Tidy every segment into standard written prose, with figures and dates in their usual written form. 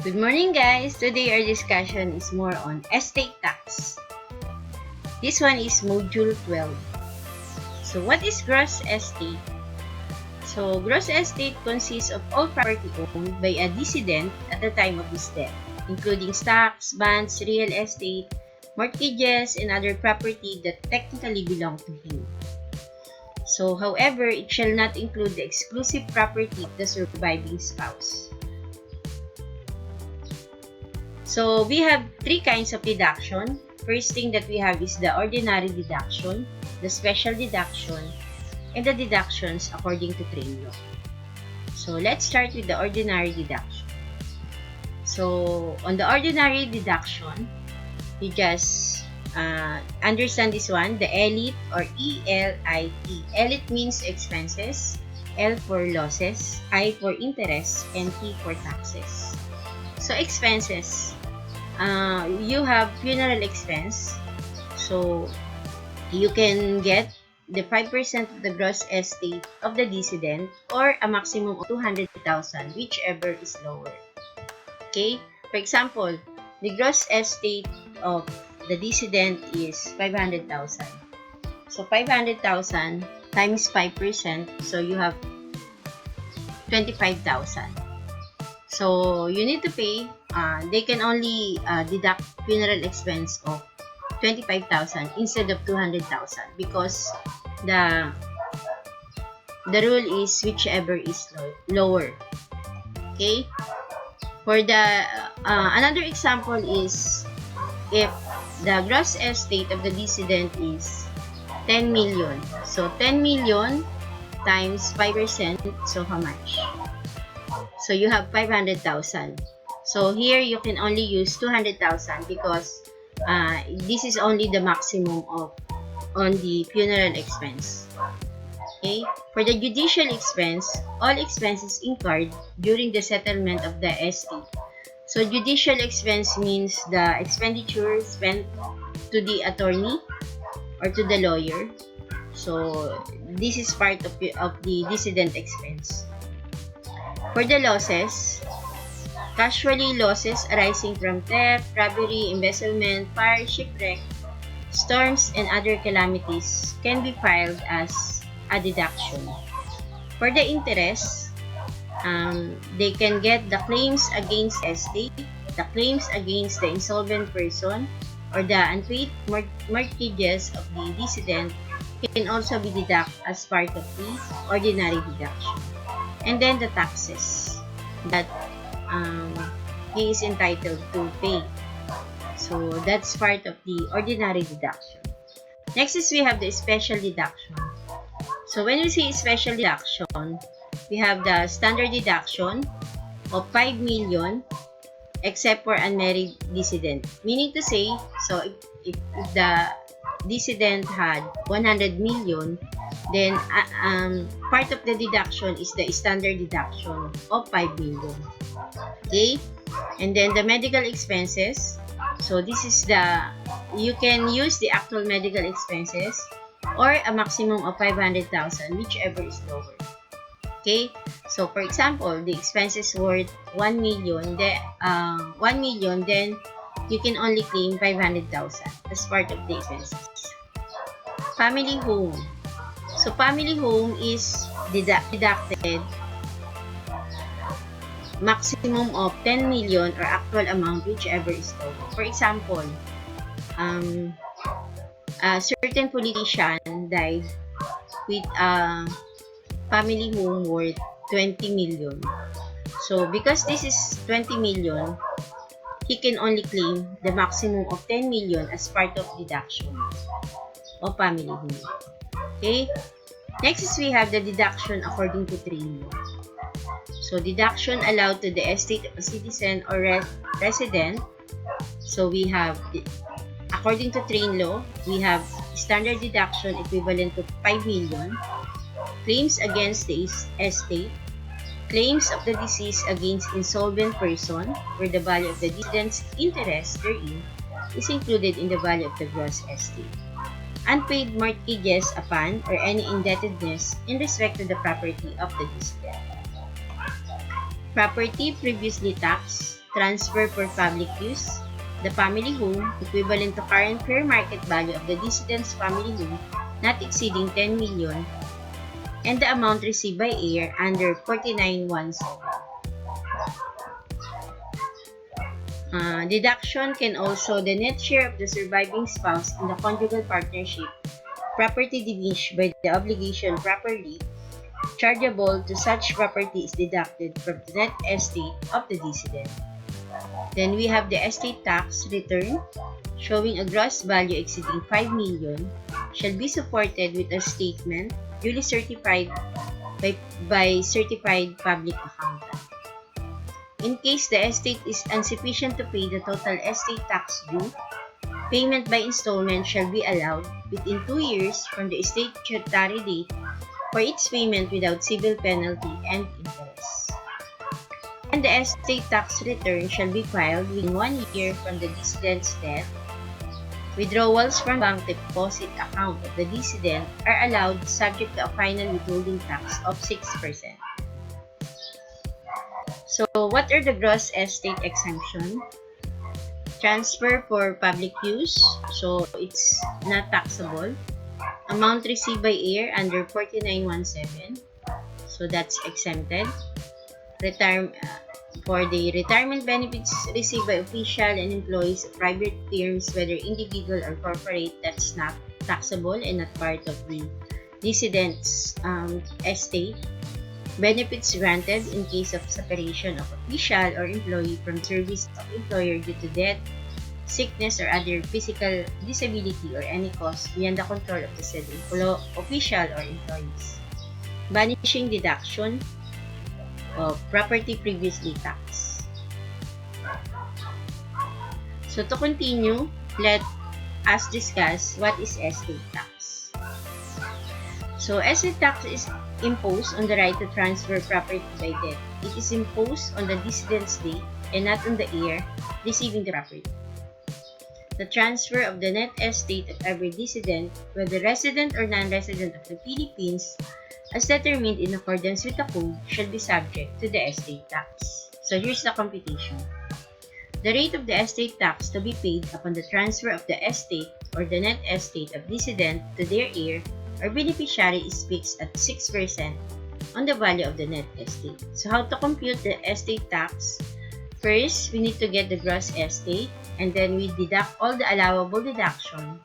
Good morning, guys! Today our discussion is more on estate tax. This one is Module 12. So what is gross estate? So gross estate consists of all property owned by a decedent at the time of his death, including stocks, bonds, real estate, mortgages, and other property that technically belong to him. So however, it shall not include the exclusive property of the surviving spouse. So, we have three kinds of deduction. First thing that we have is the ordinary deduction, the special deduction, and the deductions according to trade law. So, let's start with the ordinary deduction. So, on the ordinary deduction, you just understand this one, the ELIT or E-L-I-T. ELIT means expenses, L for losses, I for interest, and T for taxes. So, expenses. You have funeral expense. So, you can get the 5% of the gross estate of the decedent or a maximum of 200,000, whichever is lower. Okay? For example, the gross estate of the decedent is 500,000. So, 500,000 times 5%, so you have 25,000. So, you need to pay, they can only deduct funeral expense of 25,000 instead of 200,000 because the rule is whichever is lower. Okay? For the, another example is if the gross estate of the decedent is 10 million. So, 10 million times 5%, so how much? So, you have 500,000. So, here, you can only use 200,000 because this is only the maximum on the funeral expense. Okay? For the judicial expense, all expenses incurred during the settlement of the estate. So, judicial expense means the expenditure spent to the attorney or to the lawyer. So, this is part of the decedent expense. For the losses, casualty losses arising from theft, robbery, embezzlement, fire, shipwreck, storms, and other calamities can be filed as a deduction. For the interest, they can get the claims against the estate, the claims against the insolvent person, or the unpaid mortgages of the decedent can also be deducted as part of the ordinary deduction. And then the taxes that he is entitled to pay. So, that's part of the ordinary deduction. Next is we have the special deduction. So, when we say special deduction, we have the standard deduction of 5 million except for unmarried decedent. Meaning to say, so if the decedent had 100 million, then part of the deduction is the standard deduction of 5 million. Okay? And then the medical expenses. So, this is you can use the actual medical expenses or a maximum of 500,000, whichever is lower. Okay? So, for example, the expenses worth 1 million, then you can only claim 500,000 as part of the expenses. Family home. So, family home is deducted maximum of 10 million or actual amount, whichever is lower. For example, a certain politician died with a family home worth 20 million. So, because this is 20 million, he can only claim the maximum of 10 million as part of deduction of family home. Okay? Next is we have the deduction according to trade law. So, deduction allowed to the estate of a citizen or resident. So, we have, according to trade law, we have standard deduction equivalent to 5 million, claims against the estate, claims of the deceased against insolvent person, where the value of the decedent's interest therein is included in the value of the gross estate. Unpaid mortgages upon or any indebtedness in respect to the property of the decedent. Property previously taxed transfer for public use, the family home, equivalent to current fair market value of the decedent's family home, not exceeding 10 million, and the amount received by heir under 4917. Deduction can also the net share of the surviving spouse in the conjugal partnership, property diminished by the obligation properly chargeable to such property is deducted from the net estate of the decedent. Then we have the estate tax return showing a gross value exceeding 5 million shall be supported with a statement duly certified by certified public accountant. In case the estate is insufficient to pay the total estate tax due, payment by installment shall be allowed within 2 years from the estate statutory date for its payment without civil penalty and interest. And the estate tax return shall be filed within 1 year from the decedent's death. Withdrawals from bank deposit account of the decedent are allowed subject to a final withholding tax of 6%. So, what are the gross estate exemption? Transfer for public use, so it's not taxable. Amount received by heir under 4917, so that's exempted. For the retirement benefits received by official and employees of private firms, whether individual or corporate, that's not taxable and not part of the decedent's estate. Benefits granted in case of separation of official or employee from service of employer due to death, sickness, or other physical disability or any cause beyond the control of the said official or employees. Banishing deduction of property previously taxed. So to continue, let us discuss what is estate tax. So estate tax is imposed on the right to transfer property by death. It is imposed on the decedent's date and not on the heir receiving the property. The transfer of the net estate of every decedent, whether resident or non-resident of the Philippines, as determined in accordance with the code, shall be subject to the estate tax. So here's the computation. The rate of the estate tax to be paid upon the transfer of the estate or the net estate of decedent to their heir or beneficiary is fixed at 6% on the value of the net estate. So how to compute the estate tax? First, we need to get the gross estate, and then we deduct all the allowable deduction,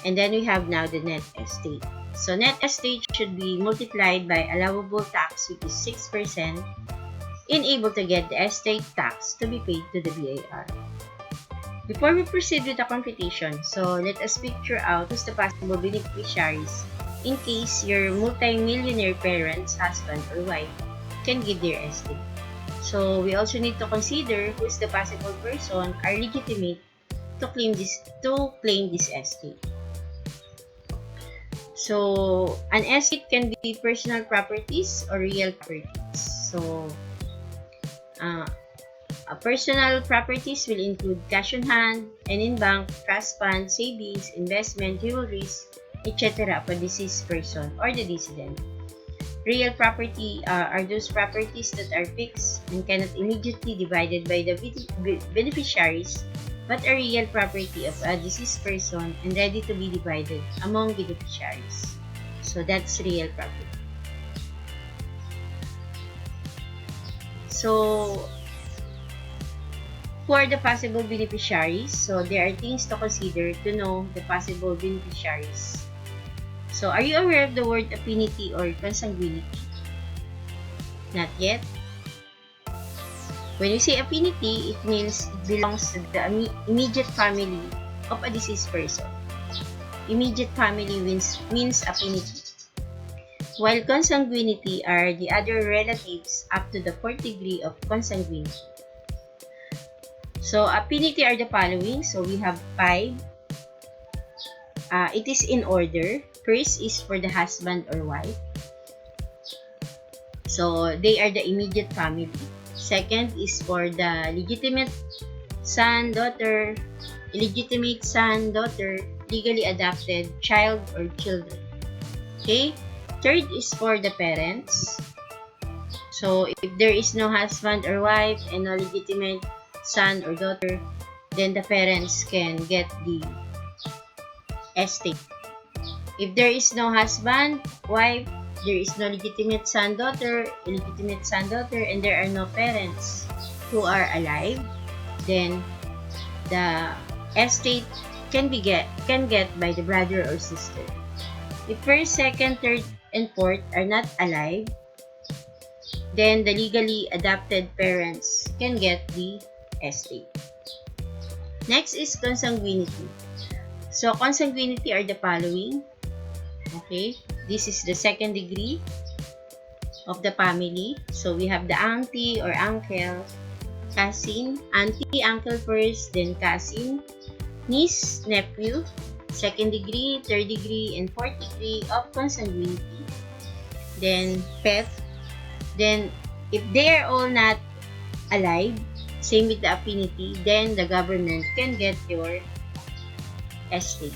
and then we have now the net estate. So net estate should be multiplied by allowable tax, which is 6%, in able to get the estate tax to be paid to the BIR. Before we proceed with the computation, so let us picture out who's the possible beneficiaries in case your multi-millionaire parents, husband, or wife can give their estate. So we also need to consider who's the possible person are legitimate to claim this estate. So an estate can be personal properties or real properties. So personal properties will include cash on hand and in bank, trust fund, savings, investment, jewelries, etc. for deceased person or the decedent. Real property are those properties that are fixed and cannot immediately divided by the beneficiaries, but are real property of a deceased person and ready to be divided among beneficiaries. So that's real property. So who are the possible beneficiaries? So there are things to consider to know the possible beneficiaries. So are you aware of the word affinity or consanguinity? Not yet? When we say affinity, it means it belongs to the immediate family of a deceased person. Immediate family means affinity. While consanguinity are the other relatives up to the 4th degree of consanguinity. So affinity are the following. So we have 5. It is in order. First is for the husband or wife. So they are the immediate family. Second is for the legitimate son, daughter, illegitimate son, daughter, legally adopted child or children. Okay? Third is for the parents. So if there is no husband or wife and no legitimate son or daughter, then the parents can get the estate. If there is no husband, wife, there is no legitimate son, daughter, illegitimate son, daughter, and there are no parents who are alive, then the estate can get by the brother or sister. If first, second, third, and fourth are not alive, then the legally adopted parents can get the estate. Next is consanguinity. So consanguinity are the following. Okay, this is the second degree of the family. So we have the auntie or uncle, cousin, auntie, uncle first, then cousin, niece, nephew, second degree, third degree, and fourth degree of consanguinity. Then pet. Then if they are all not alive, same with the affinity, then the government can get your estate.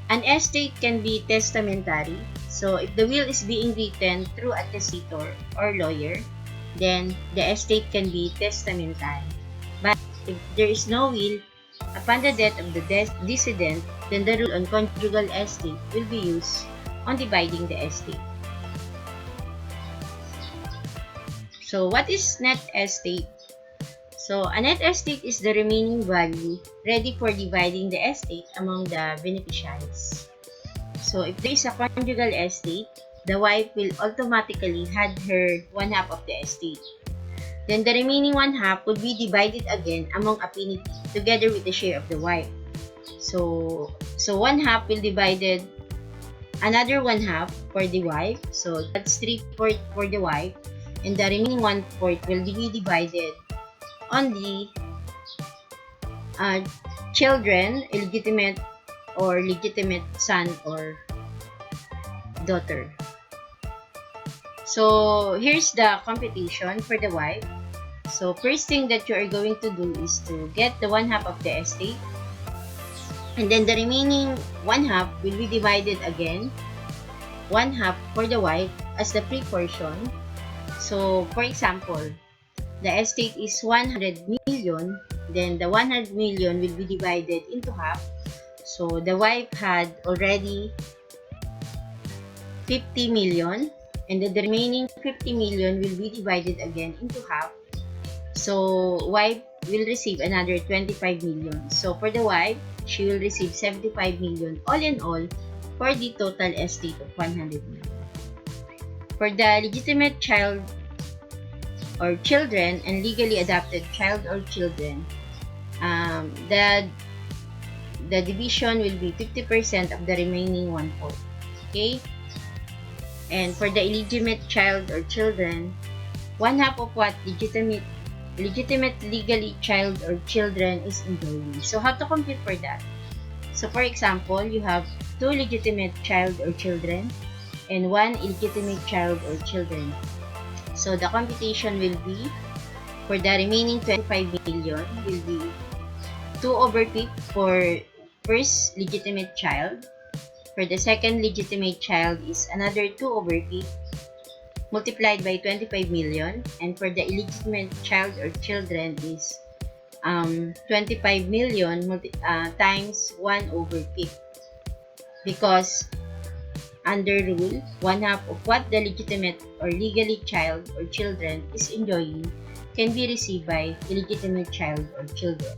An estate can be testamentary. So if the will is being written through a testator or lawyer, then the estate can be testamentary. But if there is no will, upon the death of the decedent, then the rule on conjugal estate will be used on dividing the estate. So what is net estate? So a net estate is the remaining value ready for dividing the estate among the beneficiaries. So if there is a conjugal estate, the wife will automatically have her one half of the estate. Then the remaining one half would be divided again among affinity together with the share of the wife. So one half will divided another one half for the wife. So that's 3/4 for the wife, and the remaining 1/4 will be divided on the children, illegitimate or legitimate son or daughter. So here's the computation for the wife. So first thing that you are going to do is to get the one half of the estate, and then the remaining one half will be divided again, one half for the wife as the proportion. So for example, the estate is 100 million, then the 100 million will be divided into half. So the wife had already 50 million, and then the remaining 50 million will be divided again into half. So wife will receive another 25 million. So for the wife, she will receive 75 million all in all for the total estate of 100 million. For the legitimate child or children and legally adopted child or children, the division will be 50% of the remaining 1/4. Okay? And for the illegitimate child or children, one half of what legitimate legally child or children is enjoying. So how to compute for that? So for example, you have 2 legitimate child or children and 1 illegitimate child or children. So the computation will be, for the remaining 25 million, will be 2/5 for first legitimate child. For the second legitimate child is another 2/5 multiplied by 25 million. And for the illegitimate child or children is 25 million times 1/5. Because under rule, one half of what the legitimate or legally child or children is enjoying can be received by illegitimate child or children.